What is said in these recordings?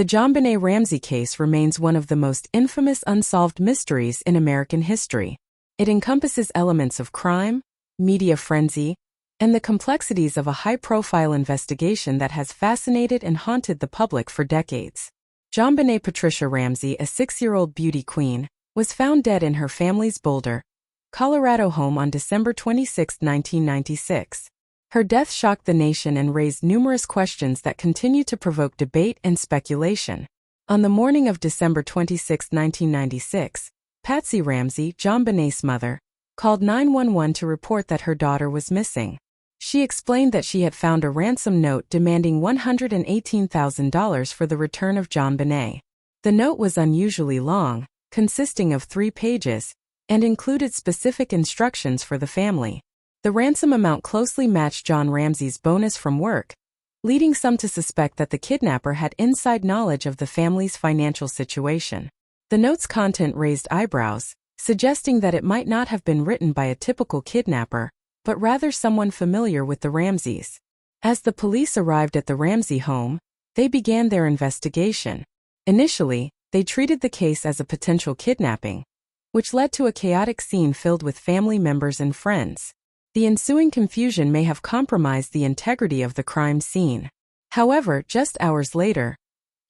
The JonBenét Ramsey case remains one of the most infamous unsolved mysteries in American history. It encompasses elements of crime, media frenzy, and the complexities of a high-profile investigation that has fascinated and haunted the public for decades. JonBenét Patricia Ramsey, a 6-year-old beauty queen, was found dead in her family's Boulder, Colorado home on December 26, 1996. Her death shocked the nation and raised numerous questions that continue to provoke debate and speculation. On the morning of December 26, 1996, Patsy Ramsey, JonBenét's mother, called 911 to report that her daughter was missing. She explained that she had found a ransom note demanding $118,000 for the return of JonBenét. The note was unusually long, consisting of 3 pages, and included specific instructions for the family. The ransom amount closely matched John Ramsey's bonus from work, leading some to suspect that the kidnapper had inside knowledge of the family's financial situation. The note's content raised eyebrows, suggesting that it might not have been written by a typical kidnapper, but rather someone familiar with the Ramseys. As the police arrived at the Ramsey home, they began their investigation. Initially, they treated the case as a potential kidnapping, which led to a chaotic scene filled with family members and friends. The ensuing confusion may have compromised the integrity of the crime scene. However, just hours later,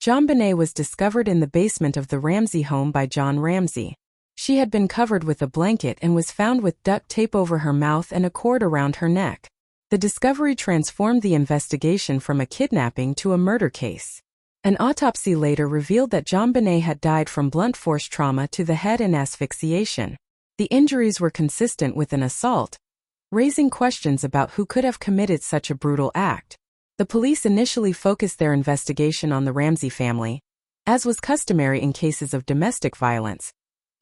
JonBenét was discovered in the basement of the Ramsey home by John Ramsey. She had been covered with a blanket and was found with duct tape over her mouth and a cord around her neck. The discovery transformed the investigation from a kidnapping to a murder case. An autopsy later revealed that JonBenét had died from blunt force trauma to the head and asphyxiation. The injuries were consistent with an assault, raising questions about who could have committed such a brutal act. The police initially focused their investigation on the Ramsey family, as was customary in cases of domestic violence,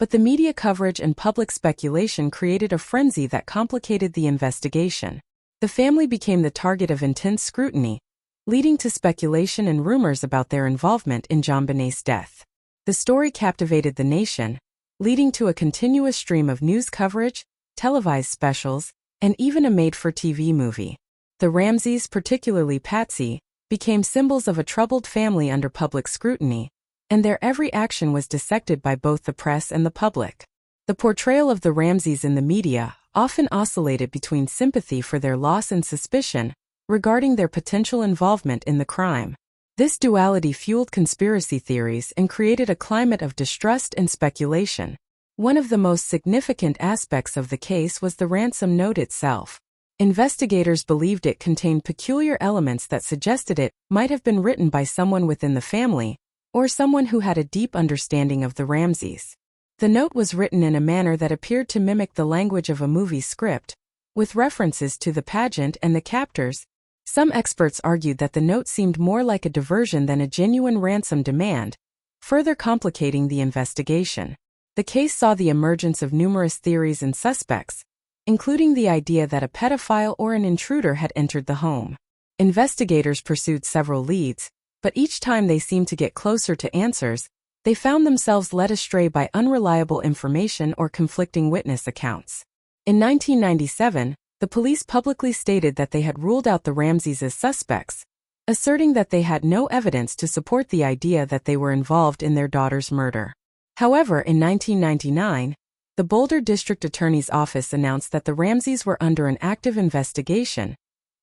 but the media coverage and public speculation created a frenzy that complicated the investigation. The family became the target of intense scrutiny, leading to speculation and rumors about their involvement in JonBenét's death. The story captivated the nation, leading to a continuous stream of news coverage, televised specials, and even a made-for-TV movie. The Ramseys, particularly Patsy, became symbols of a troubled family under public scrutiny, and their every action was dissected by both the press and the public. The portrayal of the Ramseys in the media often oscillated between sympathy for their loss and suspicion regarding their potential involvement in the crime. This duality fueled conspiracy theories and created a climate of distrust and speculation. One of the most significant aspects of the case was the ransom note itself. Investigators believed it contained peculiar elements that suggested it might have been written by someone within the family, or someone who had a deep understanding of the Ramseys. The note was written in a manner that appeared to mimic the language of a movie script, with references to the pageant and the captors. Some experts argued that the note seemed more like a diversion than a genuine ransom demand, further complicating the investigation. The case saw the emergence of numerous theories and suspects, including the idea that a pedophile or an intruder had entered the home. Investigators pursued several leads, but each time they seemed to get closer to answers, they found themselves led astray by unreliable information or conflicting witness accounts. In 1997, the police publicly stated that they had ruled out the Ramseys as suspects, asserting that they had no evidence to support the idea that they were involved in their daughter's murder. However, in 1999, the Boulder District Attorney's Office announced that the Ramseys were under an active investigation,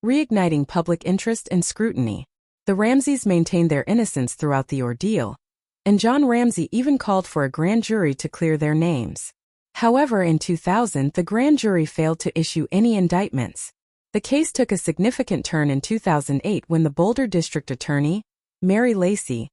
reigniting public interest and scrutiny. The Ramseys maintained their innocence throughout the ordeal, and John Ramsey even called for a grand jury to clear their names. However, in 2000, the grand jury failed to issue any indictments. The case took a significant turn in 2008 when the Boulder District Attorney, Mary Lacy,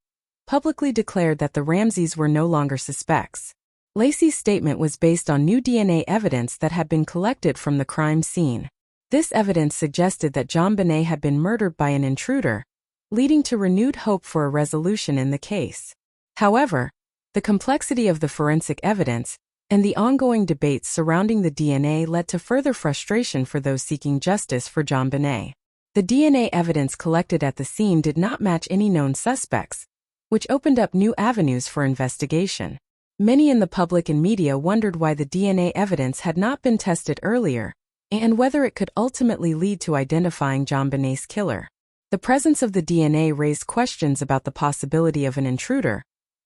publicly declared that the Ramseys were no longer suspects. Lacy's statement was based on new DNA evidence that had been collected from the crime scene. This evidence suggested that JonBenét had been murdered by an intruder, leading to renewed hope for a resolution in the case. However, the complexity of the forensic evidence and the ongoing debates surrounding the DNA led to further frustration for those seeking justice for JonBenét. The DNA evidence collected at the scene did not match any known suspects, which opened up new avenues for investigation. Many in the public and media wondered why the DNA evidence had not been tested earlier, and whether it could ultimately lead to identifying JonBenét's killer. The presence of the DNA raised questions about the possibility of an intruder,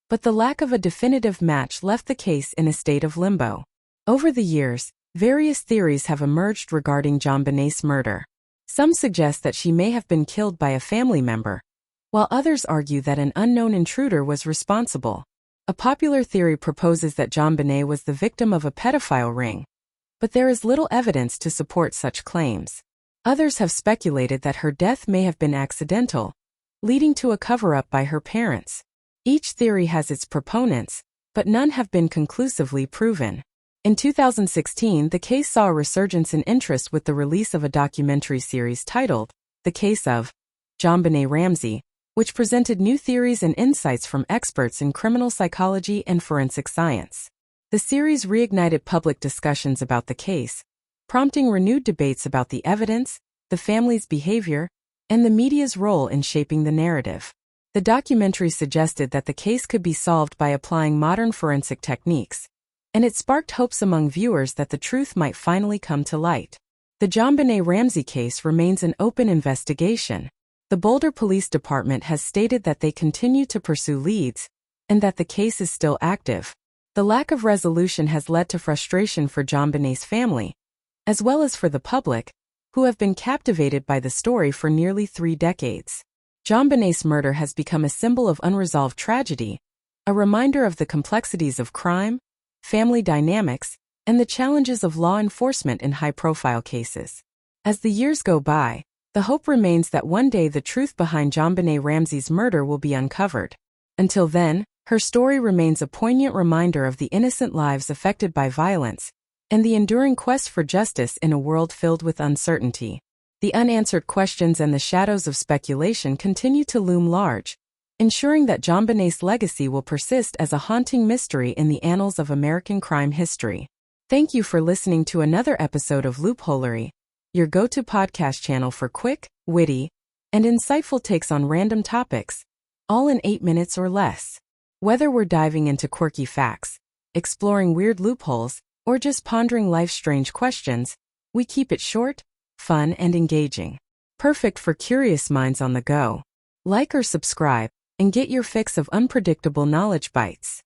but the lack of a definitive match left the case in a state of limbo. Over the years, various theories have emerged regarding JonBenét's murder. Some suggest that she may have been killed by a family member, while others argue that an unknown intruder was responsible. A popular theory proposes that JonBenét was the victim of a pedophile ring, but there is little evidence to support such claims. Others have speculated that her death may have been accidental, leading to a cover-up by her parents. Each theory has its proponents, but none have been conclusively proven. In 2016, the case saw a resurgence in interest with the release of a documentary series titled The Case of JonBenét Ramsey, which presented new theories and insights from experts in criminal psychology and forensic science. The series reignited public discussions about the case, prompting renewed debates about the evidence, the family's behavior, and the media's role in shaping the narrative. The documentary suggested that the case could be solved by applying modern forensic techniques, and it sparked hopes among viewers that the truth might finally come to light. The JonBenét Ramsey case remains an open investigation. The Boulder Police Department has stated that they continue to pursue leads, and that the case is still active. The lack of resolution has led to frustration for JonBenét's family, as well as for the public, who have been captivated by the story for nearly 3 decades. JonBenét's murder has become a symbol of unresolved tragedy, a reminder of the complexities of crime, family dynamics, and the challenges of law enforcement in high-profile cases. As the years go by, the hope remains that one day the truth behind JonBenét Ramsey's murder will be uncovered. Until then, her story remains a poignant reminder of the innocent lives affected by violence, and the enduring quest for justice in a world filled with uncertainty. The unanswered questions and the shadows of speculation continue to loom large, ensuring that JonBenét's legacy will persist as a haunting mystery in the annals of American crime history. Thank you for listening to another episode of Loopholery, your go-to podcast channel for quick, witty, and insightful takes on random topics, all in 8 minutes or less. Whether we're diving into quirky facts, exploring weird loopholes, or just pondering life's strange questions, we keep it short, fun, and engaging. Perfect for curious minds on the go. Like or subscribe, and get your fix of unpredictable knowledge bites.